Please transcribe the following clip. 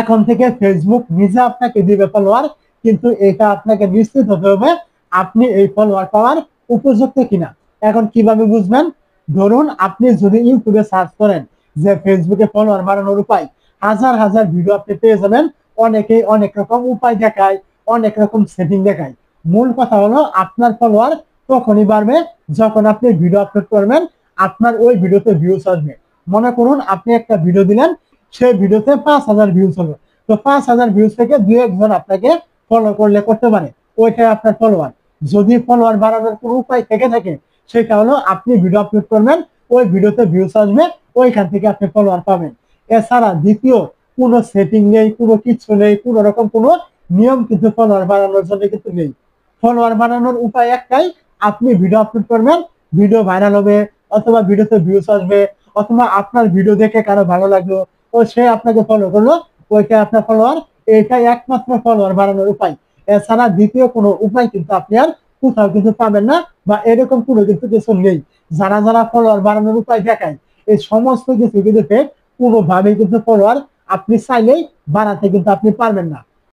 এখন থেকে ফেসবুক নিজে আপনাকে দিবে ফলোয়ার, কিন্তু এটা আপনাকে নিশ্চিত হতে হবে আপনি এই ফলোয়ার পাওয়ার উপযুক্ত কিনা। এখন কিভাবে বুঝবেন? ধরুন আপনি যদি ইউটিউবে সার্চ করেন যে ফেসবুকে ফলোয়ার বাড়ানোর উপায়, হাজার হাজার ভিডিও আপনি পেয়ে যাবেন। অনেকেই অনেক রকম উপায় দেখায়, অনেক রকম সেটিং দেখায়। মূল কথা হলো আপনার ফলোয়ার তখনই বাড়বে যখন আপনি ভিডিও আপলোড করবেন, আপনার ওই ভিডিওতে ভিউজ আসবে। মনে করুন আপনি একটা ভিডিও দিলেন, সেই ভিডিওতে 5,000 ভিউজ হলো, তো 5,000 ভিউজ থেকে দু একজন আপনাকে ফলো করলে করতে পারে, ওইটাই আপনার ফলোয়ার। যদি ফলোয়ার বাড়ানোর কোনো উপায় থেকে থাকে, সেটা হলো আপনি ভিডিও আপলোড করবেন, ওই ভিডিওতে ভিউজ আসবে, ওইখান থেকে আপনি ফলোয়ার পাবেন। এছাড়া দ্বিতীয় কোনো সেটিং নেই, কোনো কিছু নেই, কোনো রকম কোনো নিয়ম কিন্তু ফলোয়ার বাড়ানোর জন্য কিন্তু নেই। ফলোয়ার বাড়ানোর উপায় একটাই, আপনি ভিডিও আপলোড করবেন, ভিডিও ভাইরাল হবে, অথবা ভিডিওতে ভিউজ আসবে, অথবা আপনার ভিডিও দেখে কারো ভালো লাগলো, ও সে আপনাকে ফলো করলো, ওইটা আপনার ফলোয়ার। এইটাই একমাত্র ফলোয়ার বাড়ানোর উপায়। এছাড়া দ্বিতীয় কোনো উপায় কিন্তু আপনি আর কোথাও কিন্তু পাবেন না, বা এরকম কোনো কিন্তু কিছু নেই। যারা যারা ফলোয়ার বাড়ানোর উপায় দেখায়, এই সমস্ত কিছু কিন্তু ফেক। কোনোভাবেই কিন্তু ফলোয়ার আপনি চাইলেই বাড়াতে কিন্তু আপনি পারবেন না।